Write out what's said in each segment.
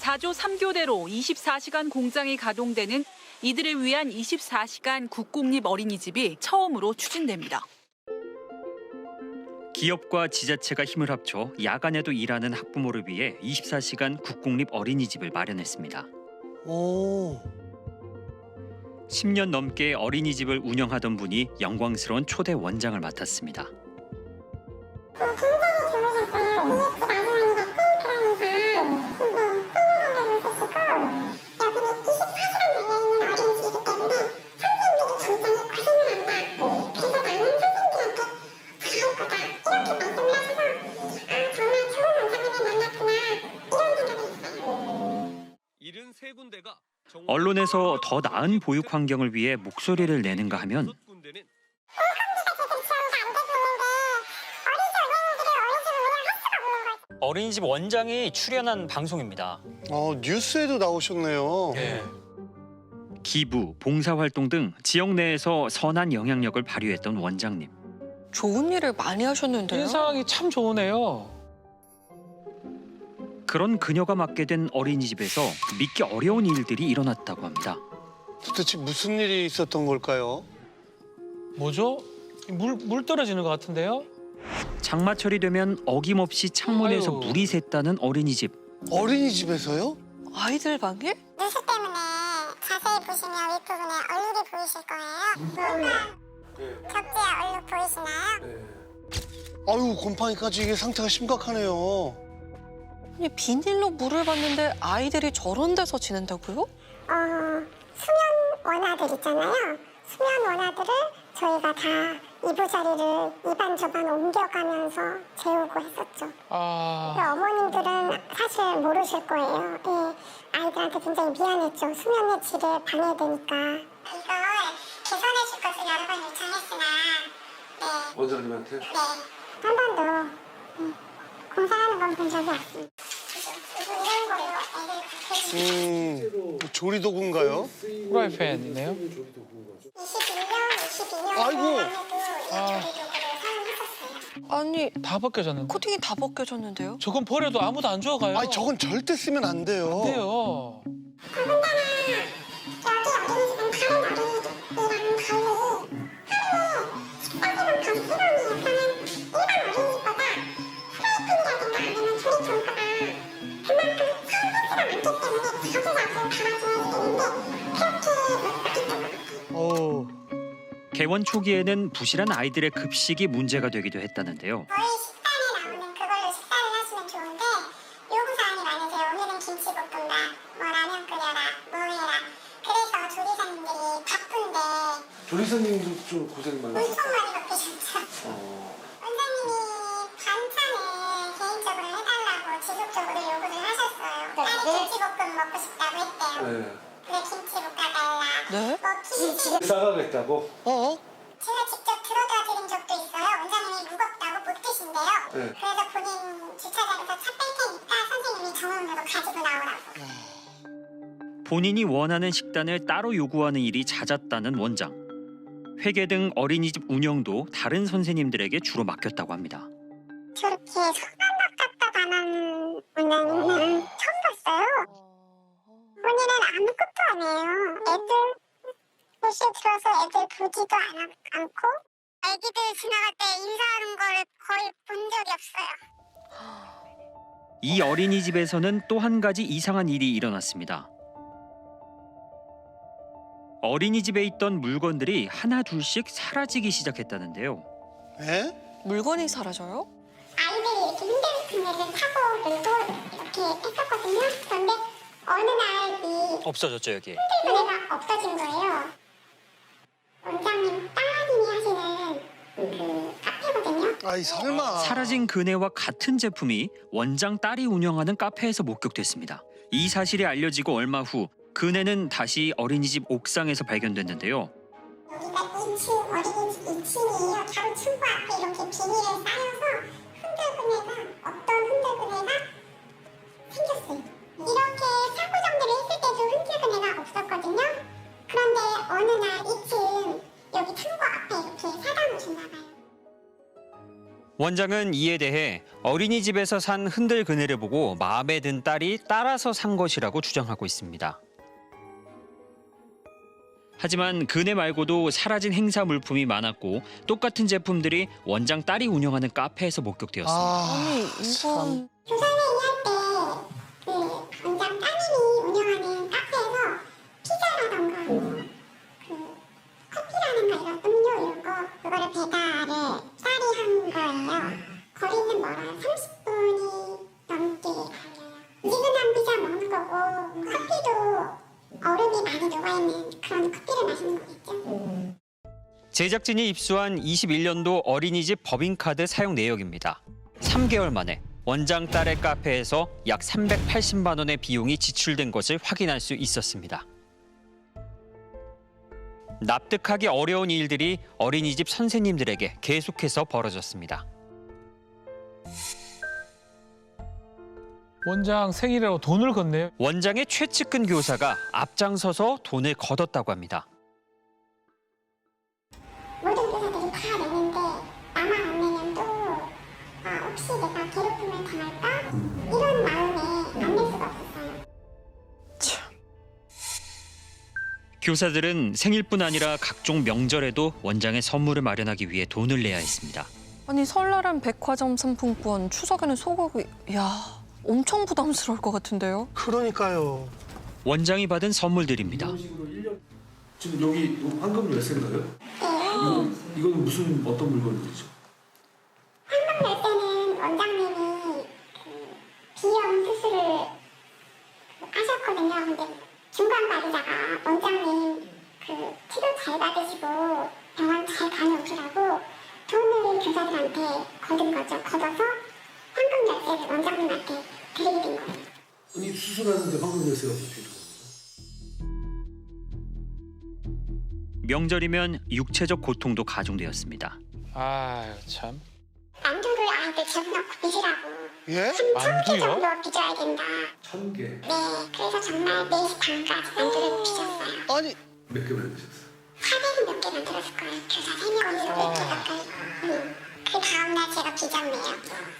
4조 3교대로 24시간 공장이 가동되는 이들을 위한 24시간 국공립 어린이집이 처음으로 추진됩니다. 기업과 지자체가 힘을 합쳐 야간에도 일하는 학부모를 위해 24시간 국공립 어린이집을 마련했습니다. 오. 10년 넘게 어린이집을 운영하던 분이 영광스러운 초대 원장을 맡았습니다. 언론에서 더 나은 보육 환경을 위해 목소리를 내는가 하면 어린이집 원장이 출연한 방송입니다. 뉴스에도 나오셨네요. 네. 기부, 봉사활동 등 지역 내에서 선한 영향력을 발휘했던 원장님. 좋은 일을 많이 하셨는데요. 인상이 참 좋으네요. 그런 그녀가 맡게 된 어린이집에서 믿기 어려운 일들이 일어났다고 합니다. 도대체 무슨 일이 있었던 걸까요? 뭐죠? 물 떨어지는 것 같은데요? 장마철이 되면 어김없이 창문에서 아유. 물이 샜다는 어린이집. 어린이집에서요? 아이들 방에? 뉴스 때문에 자세히 보시면 윗부분에 얼룩이 보이실 거예요. 격지야 얼룩 보이시나요? 아유, 곰팡이까지 이게 상태가 심각하네요. 아니, 비닐로 물을 받는데 아이들이 저런 데서 지낸다고요? 수면 원화들 있잖아요. 수면 원화들을 저희가 다 이부자리를 이반저반 옮겨가면서 재우고 했었죠. 어머님들은 사실 모르실 거예요. 예, 아이들한테 굉장히 미안했죠. 수면의 질을 방해되니까. 이걸 개선해 줄 것을 여러 번 요청했으나 원장님한테? 네, 한 번도 공사하는 건 본 적이 없습니다. 이런 걸로 애들 그렇게 조리도구인가요? 프라이팬이네요. 22년 아이고. 아니, 다 벗겨졌는데. 코팅이 다 벗겨졌는데요? 저건 버려도 아무도 안 줘가요. 아니, 저건 절대 쓰면 안 돼요. 안 돼요. 개원 초기에는 부실한 아이들의 급식이 문제가 되기도 했다는데요. 저희 식단에 나오는 그걸로 식사를 하시면 좋은데 요구사항이 많으세요. 오늘은 김치볶음밥, 뭐 라면 끓여라, 뭐 해라. 그래서 조리사님들이 바쁜데 조리사님도 좀 고생 많이 하셨어요. 엄청 많이 바쁘셨죠. 원장님이 반찬을 개인적으로 해달라고 지속적으로 요구를 하셨어요. 딸이 김치볶음 먹고 싶다고 했대요. 네. 그래 김치 볶아달라. 네? 뭐 김치 싸가겠다고? 제가 직접 들어다 드린 적도 있어요. 원장님이 무겁다고 못 드신대요. 네. 그래서 본인 주차장에서 차 뺄 테니까 선생님이 정원으로 가지고 나오라고. 본인이 원하는 식단을 따로 요구하는 일이 잦았다는 원장. 회계 등 어린이집 운영도 다른 선생님들에게 주로 맡겼다고 합니다. 저렇게 손가락 갖다 다는 원장님은 처음 봤어요. 본인은 아무것도 안 해요. 애들 교실 들어서 애들 보지도 않고 애기들 지나갈 때 인사하는 걸 거의 본 적이 없어요. 이 어린이집에서는 또 한 가지 이상한 일이 일어났습니다. 어린이집에 있던 물건들이 하나 둘씩 사라지기 시작했다는데요. 예? 물건이 사라져요? 아이들이 이렇게 핸드폰을 타고 놀고 이렇게 했었거든요. 그런데 어느 날 이 없어졌죠, 여기. 핸드폰이 없어진 거예요. 원장님 따님이 하시는 그 카페거든요. 아이, 설마. 사라진 그네와 같은 제품이 원장 딸이 운영하는 카페에서 목격됐습니다. 이 사실이 알려지고 얼마 후 그네는 다시 어린이집 옥상에서 발견됐는데요. 여기가 2층 어린이집 2층이에요. 바로 층고 앞에 이렇게 비닐을 쌓여서 흔들그네가 어떤 흔들그네가 생겼어요. 이렇게 사고 정리를 했을 때도 흔들그네가 없었거든요. 그런데 어느 날 2층 여기 창고 앞에 이렇게 사다 놓으셨나 봐요. 원장은 이에 대해 어린이집에서 산 흔들 그네를 보고 마음에 든 딸이 따라서 산 것이라고 주장하고 있습니다. 하지만 그네 말고도 사라진 행사 물품이 많았고 똑같은 제품들이 원장 딸이 운영하는 카페에서 목격되었습니다. 아니 참. 이건 조선의 이할 때그 원장 따님이 운영하는 카페에서 피자라던가 그 커피라든가 이런 음료 이런 거 그거를 배달을 딸이 한 거예요. 거리는 뭐라 30분이 넘게 걸려요. 미지근한 피자 먹는 거고 커피도 얼음이 많이 녹아있는 그런 커피를 마시는 거겠죠. 제작진이 입수한 21년도 어린이집 법인카드 사용 내역입니다. 3개월 만에 원장 딸의 카페에서 약 380만 원의 비용이 지출된 것을 확인할 수 있었습니다. 납득하기 어려운 일들이 어린이집 선생님들에게 계속해서 벌어졌습니다. 원장 생일이라고 돈을 걷네요. 원장의 최측근 교사가 앞장서서 돈을 걷었다고 합니다. 모든 교사들이 다 내는데 나만 안 내면 또 혹시 내가 괴롭힘을 당할까? 이런 마음에 안 낼 수가 없었어요. 교사들은 생일뿐 아니라 각종 명절에도 원장의 선물을 마련하기 위해 돈을 내야 했습니다. 아니 설날은 백화점 상품권, 추석에는 소고기. 야 엄청 부담스러울 것 같은데요. 그러니까요. 원장이 받은 선물들입니다. 이런 식으로 1년 지금 여기 황금 열쇠인가요? 이거는 무슨 어떤 물건이죠? 황금 열쇠는 원장님이 그 비염 수술을 하셨거든요. 근데 중간 발이자가 원장님 그 치료 잘 받으시고 병원 잘 다녀오시라고 돈을 교사들한테 거둔 거죠. 걷어서 황금 열쇠를 원장님한테 드리게 된 거예요. 아니 수술하는데 황금 열쇠가 필요해요. 명절이면 육체적 고통도 가중되었습니다. 아유 참. 만두를 아이들 재워놓고 빚으라고 예? 3,000개 만두요? 정도 빚어야 된다. 1,000개. 네, 그래서 정말 4시 반까지 만두를 빚었어요. 아니 몇 개 만드셨어요? 400은 몇 개 만들었을 거예요. 교사 3명이서 100개 가까이. 그 다음날 제가 빚었네요.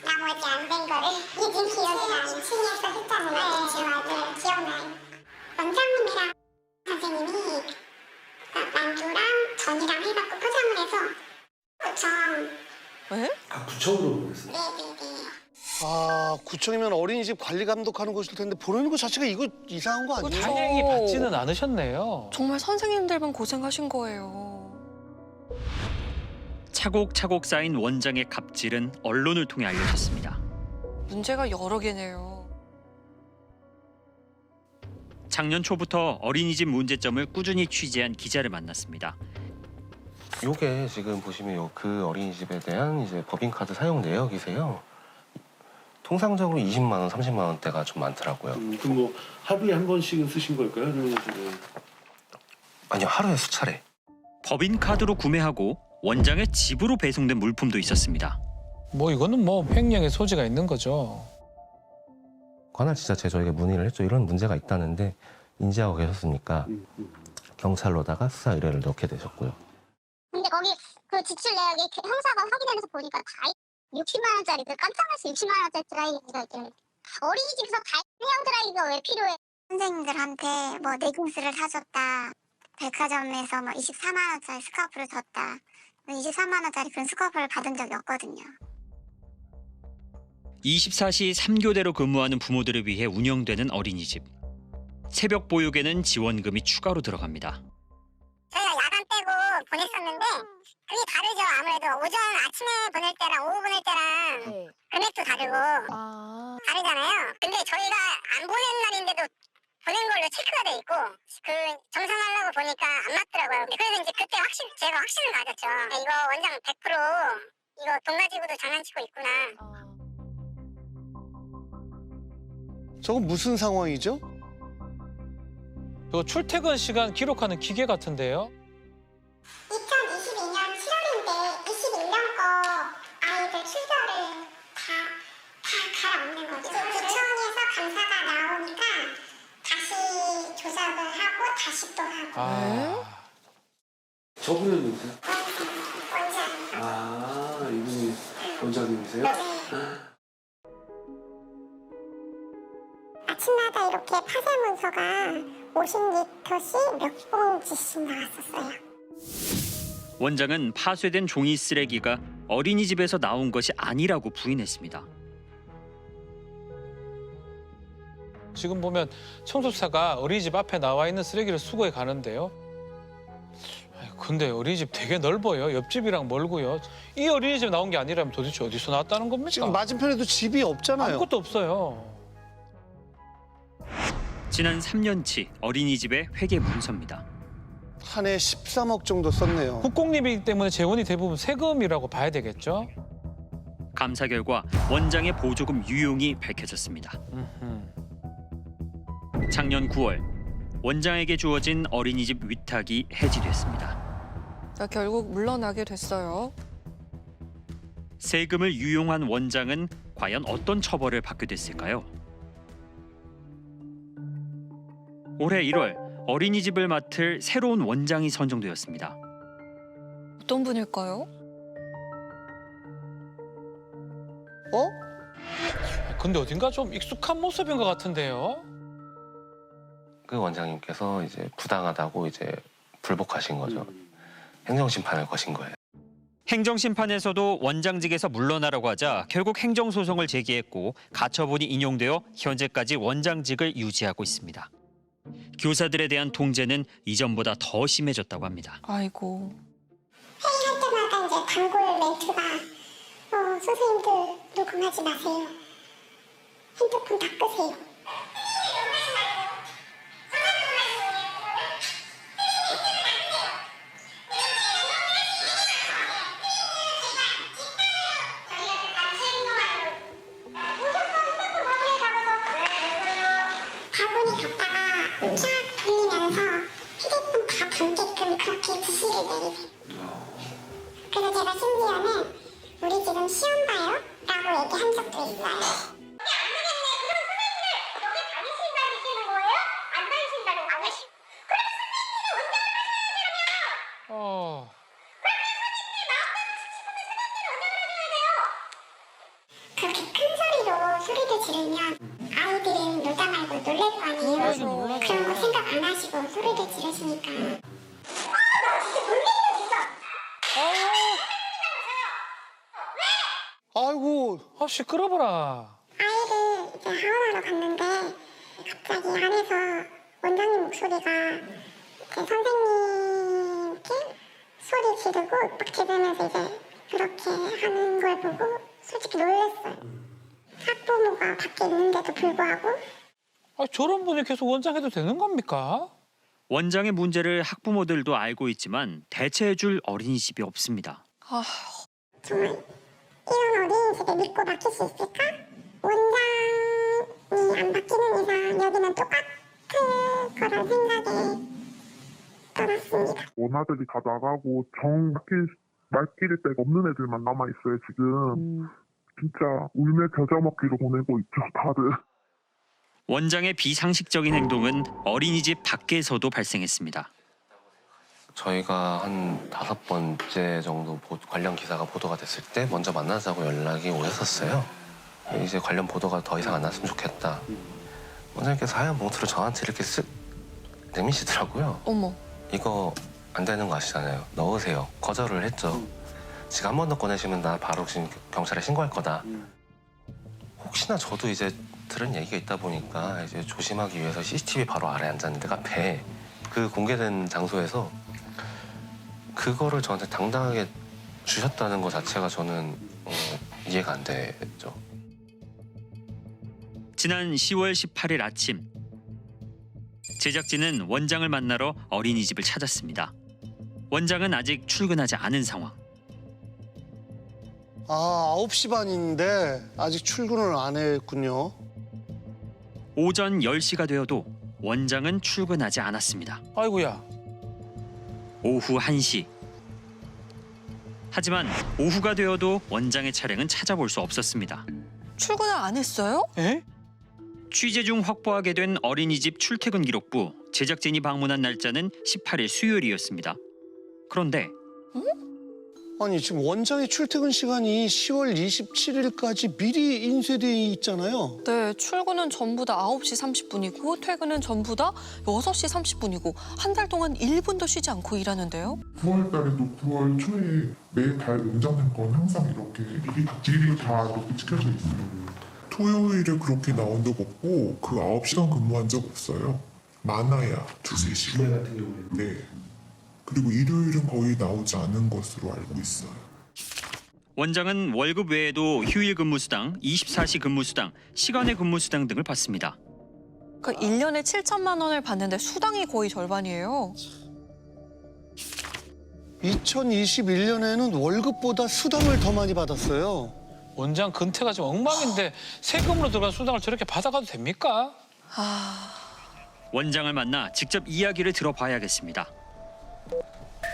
나머지 안 된 거를 이진 기억이 나요. 층에서 했잖아요. 지워야 기억나요. 원장님이랑 선생님이 만두랑 전이랑 해갖고 포장을 해서 구청. 에? 아 구청으로 보냈어요. 네네네. 아 구청이면 어린이집 관리 감독하는 곳일 텐데 보내는 것 자체가 이거 이상한 거 아니에요? 그렇죠. 다행히 받지는 않으셨네요. 정말 선생님들만 고생하신 거예요. 차곡차곡 쌓인 원장의 갑질은 언론을 통해 알려졌습니다. 문제가 여러 개네요. 작년 초부터 어린이집 문제점을 꾸준히 취재한 기자를 만났습니다. 요게 지금 보시면 그 어린이집에 대한 이제 법인카드 사용 내역이세요. 통상적으로 20만 원, 30만 원대가 좀 많더라고요. 그럼 뭐 하루에 한 번씩은 쓰신 걸까요? 아니면 아니요, 하루에 수차례. 법인카드로 구매하고 원장의 집으로 배송된 물품도 있었습니다. 뭐 이거는 뭐 횡령의 소지가 있는 거죠. 관할 지자체에 저에게 문의를 했죠. 이런 문제가 있다는데 인지하고 계셨으니까 경찰로다가 수사 의뢰를 넣게 되셨고요. 근데 거기 그 지출 내역에 형사가 확인하면서 보니까 다 60만 원짜리 깜짝 놀라서 60만 원짜리 드라이기가 있길래 어린이집에서 다이형 드라이기가 왜 필요해? 선생님들한테 뭐 네깅스를 사줬다. 백화점에서 뭐 24만 원짜리 스카프를 줬다. 24만 원짜리 그런 스카프를 받은 적이 없거든요. 24시 3교대로 근무하는 부모들을 위해 운영되는 어린이집. 새벽 보육에는 지원금이 추가로 들어갑니다. 저희가 야간 빼고 보냈었는데 그게 다르죠. 아무래도 오전 아침에 보낼 때랑 오후 보낼 때랑 금액도 다르고 다르잖아요. 근데 저희가 안 보낸 날인데도 보낸 걸로 체크가 돼 있고 그 정산하려고 보니까 안 맞더라고요. 그래서 이제 그때 제가 확신을 가졌죠. 이거 원장 100% 이거 돈 가지고도 장난치고 있구나. 저건 무슨 상황이죠? 이거 출퇴근 시간 기록하는 기계 같은데요. 2022년 7월인데 21년 거 아이들 출결을 다 갈아엎는 거죠. 구청에서 감사가 나오니까 다시 조작을 하고 다시 또 하고. 아. 저분은 누구세요? 원장. 아 이분이 원장님이세요? 아침마다 이렇게 파쇄 문서가 50리터씩 몇 봉지씩 나왔었어요. 원장은 파쇄된 종이 쓰레기가 어린이집에서 나온 것이 아니라고 부인했습니다. 지금 보면 청소차가 어린이집 앞에 나와 있는 쓰레기를 수거해 가는데요. 근데 어린이집 되게 넓어요. 옆집이랑 멀고요. 이 어린이집 나온 게 아니라면 도대체 어디서 나왔다는 겁니까? 지금 맞은편에도 집이 없잖아요. 아무것도 없어요. 지난 3년치 어린이집의 회계 문서입니다. 한 해 13억 정도 썼네요. 국공립이기 때문에 재원이 대부분 세금이라고 봐야 되겠죠? 감사 결과 원장의 보조금 유용이 밝혀졌습니다. 작년 9월 원장에게 주어진 어린이집 위탁이 해지됐습니다. 결국 물러나게 됐어요. 세금을 유용한 원장은 과연 어떤 처벌을 받게 됐을까요? 올해 1월 어린이집을 맡을 새로운 원장이 선정되었습니다. 어떤 분일까요? 근데 어딘가 좀 익숙한 모습인 것 같은데요? 그 원장님께서 이제 부당하다고 이제 불복하신 거죠. 행정심판을 거신 거예요. 행정심판에서도 원장직에서 물러나라고 하자 결국 행정소송을 제기했고 가처분이 인용되어 현재까지 원장직을 유지하고 있습니다. 교사들에 대한 통제는 이전보다 더 심해졌다고 합니다. 아이고. 회의할 때마다 이제 단골 멘트가 선생님들 녹음하지 마세요. 핸드폰 다 끄세요. 바구니 갖다가 쫙 돌리면서 휴대폰 다 담게끔 그렇게 지시를 내리세요. 그래서 제가 심지어는 우리 지금 시험 봐요? 라고 얘기한 적도 있어요. 그렇게 큰 소리로 소리를 지르면 아이들은 놀다 말고 놀랄 거 아니에요. 그런 거 생각 안 하시고 소리를 지르시니까. 아이고. 시끄러워라. 아이를 이제 하원하러 갔는데 갑자기 안에서 원장님 목소리가 이제 선생님께 소리 지르고 막 지르면서 이제 그렇게 하는 걸 보고 솔직히 놀랐어요. 학부모가 밖에 있는데도 불구하고. 저런 분이 계속 원장해도 되는 겁니까? 원장의 문제를 학부모들도 알고 있지만 대체해줄 어린이집이 없습니다. 정말 이런 어린이집에 믿고 맡길 수 있을까? 원장이 안 바뀌는 이상 여기는 똑같을 거란 생각에 떠났습니다. 원아들이 다 나가고 맡길 데가 없는 애들만 남아있어요, 지금. 진짜 울며 겨자 먹기로 보내고 있죠, 다들. 원장의 비상식적인 행동은 어린이집 밖에서도 발생했습니다. 저희가 한 5번째 정도 관련 기사가 보도가 됐을 때 먼저 만나자고 연락이 오셨었어요. 이제 관련 보도가 더 이상 안 났으면 좋겠다. 원장님께서 하얀 봉투를 저한테 이렇게 내미시더라고요. 어머. 이거 안 되는 거 아시잖아요. 넣으세요. 거절을 했죠. 지금 한 번 더 꺼내시면 나 바로 지금 경찰에 신고할 거다. 혹시나 저도 이제 들은 얘기가 있다 보니까 이제 조심하기 위해서 CCTV 바로 아래에 앉았는데 카페에 그 공개된 장소에서 그거를 저한테 당당하게 주셨다는 것 자체가 저는 이해가 안 되죠. 지난 10월 18일 아침 제작진은 원장을 만나러 어린이집을 찾았습니다. 원장은 아직 출근하지 않은 상황. 9시 반인데 아직 출근을 안 했군요. 오전 10시가 되어도 원장은 출근하지 않았습니다. 아이고야. 오후 1시. 하지만 오후가 되어도 원장의 차량은 찾아볼 수 없었습니다. 출근을 안 했어요? 에? 취재 중 확보하게 된 어린이집 출퇴근 기록부. 제작진이 방문한 날짜는 18일 수요일이었습니다. 그런데 아니 지금 원장의 출퇴근 시간이 10월 27일까지 미리 인쇄돼 있잖아요. 네, 출근은 전부 다 9시 30분이고 퇴근은 전부 다 6시 30분이고 한 달 동안 1분도 쉬지 않고 일하는데요. 9월 달에도 9월 초에 매달 연장된 건 항상 이렇게 미리 다 이렇게 찍혀져 있어요. 토요일에 그렇게 나온 적 없고 그 9시간 근무한 적 없어요. 많아야 2-3시간. 주말 같은 경우에는. 네. 그리고 일요일은 거의 나오지 않은 것으로 알고 있어요. 원장은 월급 외에도 휴일 근무수당, 24시 근무수당, 시간의 근무수당 등을 받습니다. 그러니까 1년에 7천만 원을 받는데 수당이 거의 절반이에요. 2021년에는 월급보다 수당을 더 많이 받았어요. 원장 근태가 지금 엉망인데 세금으로 들어간 수당을 저렇게 받아가도 됩니까? 원장을 만나 직접 이야기를 들어봐야겠습니다.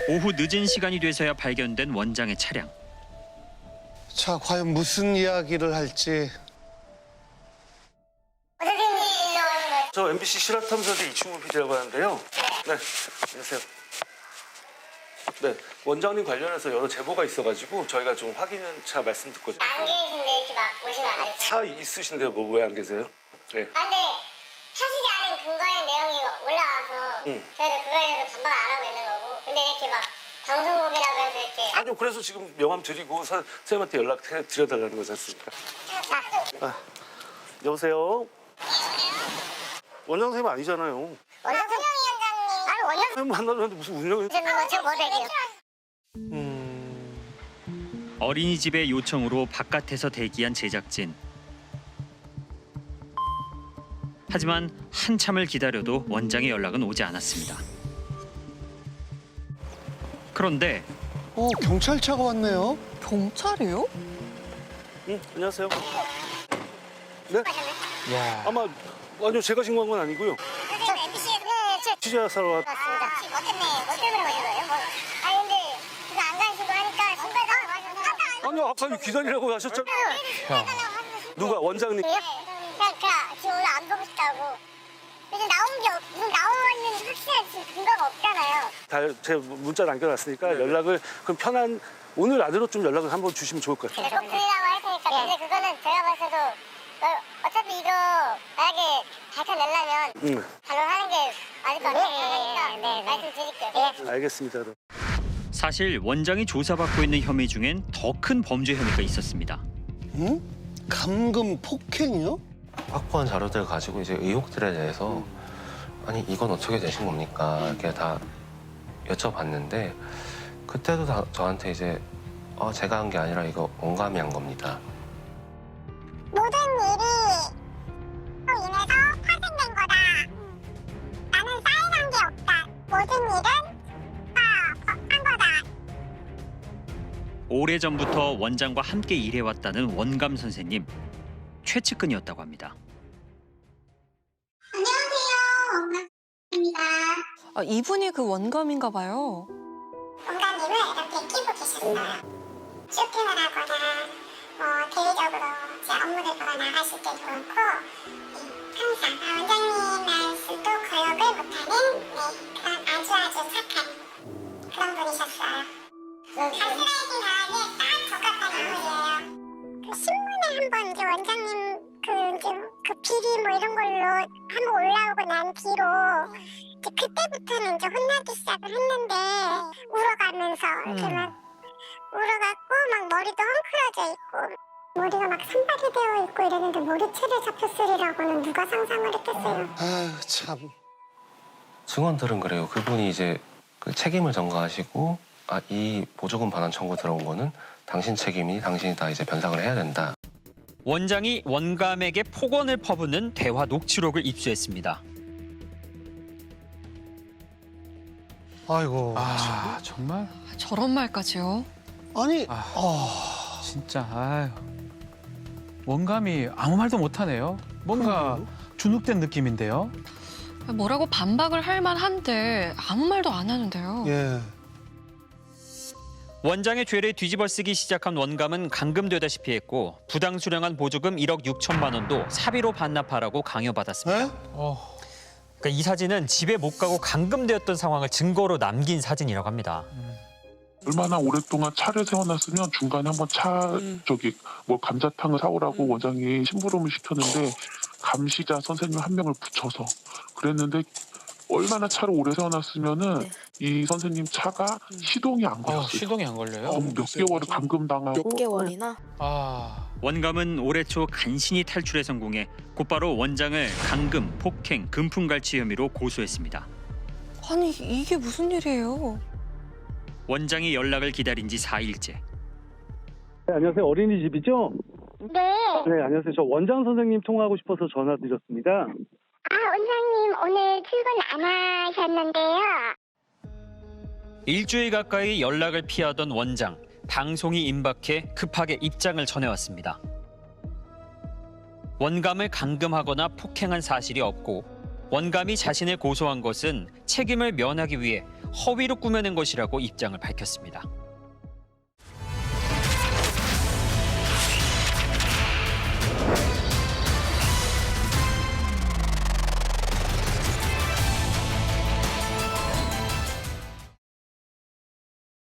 오후 늦은 시간이 돼서야 발견된 원장의 차량. 자, 과연 무슨 이야기를 할지. 저 MBC 실화탐사대 이충훈 PD라고 하는데요. 네, 안녕하세요. 네, 원장님 관련해서 여러 제보가 있어가지고 저희가 좀 확인차 말씀 듣거든요. 안 계신데 이렇게 막 오시면 안 돼요? 차 있으신데 뭐 왜 안 계세요? 네. 아, 근데 사실이 아닌 근거의 내용이 올라와서 저희도 그거에 대해서 반박 안 하고 있는 거고, 근데 이렇게 막 방송국이라고 해서 이렇게 아니요, 그래서 지금 명함 드리고 선생님한테 연락 드려달라는 거지 않습니까? 아, 여보세요? 원장 선생님 아니잖아요. 원장 소영이 원장님. 아니 원장 선생님 만나는데 무슨 운영을... 선생님은 제가 뭐 될게요? 어린이집의 요청으로 바깥에서 대기한 제작진. 하지만 한참을 기다려도 원장의 연락은 오지 않았습니다. 그런데 경찰차가 왔네요. 경찰이요? 안녕하세요. 네? 야. 아마 아니요, 제가 신고한 건 아니고요. 저 MBC에 취재하러 왔... 맞습니다. 뭐 때문에 오신 거예요? 뭐. 아니 근데 그거 안 가시고 하니까 신고해서 아니요, 아까 기다리라고 하셨죠? 누가? 원장님? 그냥 지금 오늘 안 보고 싶다고. 요즘 무슨 나오는 확실한 지금 근거가 없잖아요. 다 제 문자 남겨놨으니까 연락을 그럼 편한 오늘 안으로 좀 연락을 한번 주시면 좋을 것 같아요. 꼭 드리라고 할 테니까. 근데 그거는 제가 봤을 때도 어차피 이거 만약에 밝혀내려면 단언하는 게 맞을 것 같으니까 네, 말씀드릴게요. 알겠습니다. 사실 원장이 조사받고 있는 혐의 중엔 더 큰 범죄 혐의가 있었습니다. 응? 감금 폭행이요? 확보한 자료들 가지고 이제 의혹들에 대해서 아니 이건 어떻게 되신 겁니까? 이렇게 다 여쭤봤는데 그때도 다 저한테 이제 제가 한 게 아니라 이거 원감이 한 겁니다. 모든 일이 인해서 파생된 거다. 나는 사인한 게 없다. 모든 일은 한 거다. 오래전부터 원장과 함께 일해왔다는 원감 선생님. 최측근이었다고 합니다. 안녕하세요. 원감입니다. 이분이 그 원감인가 봐요. 원감님은 이렇게 끼고 계셨어요. 쇼핑을 하거나 대외적으로 제 업무를 보러 나가실 때도 그렇고 항상 원장님 말씀도 거역을 못하는 그런 아주 착한 그런 분이셨어요. 가스라이팅 당하기에 딱 적합한 인물이에요. 그 신문에 한번 이제 원장님 그 비리 뭐 이런 걸로 한번 올라오고 난 뒤로 이제 그때부터는 이제 혼나기 시작을 했는데 울어가면서 이렇게 막 울어갖고 막 머리도 헝클어져 있고 머리가 막 산발이 되어 있고 이랬는데 머리채를 잡혔으리라고는 누가 상상을 했겠어요. 아유 참. 증언들은 그래요. 그분이 이제 그 책임을 전가하시고 이 보조금 반환 청구 들어온 거는 당신 책임이니 당신이 다 이제 변상을 해야 된다. 원장이 원감에게 폭언을 퍼붓는 대화 녹취록을 입수했습니다. 아이고. 정말? 저런 말까지요? 아니. 진짜 아유. 원감이 아무 말도 못하네요. 뭔가 주눅된 느낌인데요. 뭐라고 반박을 할 만한데 아무 말도 안 하는데요. 예. 원장의 죄를 뒤집어쓰기 시작한 원감은 감금되다시피 했고 부당 수령한 보조금 1억 6천만 원도 사비로 반납하라고 강요받았습니다. 그러니까 이 사진은 집에 못 가고 감금되었던 상황을 증거로 남긴 사진이라고 합니다. 얼마나 오랫동안 차를 세워놨으면 중간에 한번 감자탕을 사오라고 원장이 심부름을 시켰는데 감시자 선생님 한 명을 붙여서 그랬는데 얼마나 차를 오래 세워놨으면은 이 선생님 차가 시동이 안 걸렸어요. 시동이 안 걸려요? 몇 개월을 감금당하고. 몇 개월이나? 원감은 올해 초 간신히 탈출에 성공해 곧바로 원장을 강금, 폭행, 금품갈취 혐의로 고소했습니다. 아니 이게 무슨 일이에요? 원장이 연락을 기다린 지 4일째. 네, 안녕하세요. 어린이집이죠? 네. 네, 안녕하세요. 저 원장 선생님 통화하고 싶어서 전화드렸습니다. 아, 원장님 오늘 출근 안 하셨는데요. 일주일 가까이 연락을 피하던 원장. 방송이 임박해 급하게 입장을 전해왔습니다. 원감을 감금하거나 폭행한 사실이 없고 원감이 자신을 고소한 것은 책임을 면하기 위해 허위로 꾸며낸 것이라고 입장을 밝혔습니다.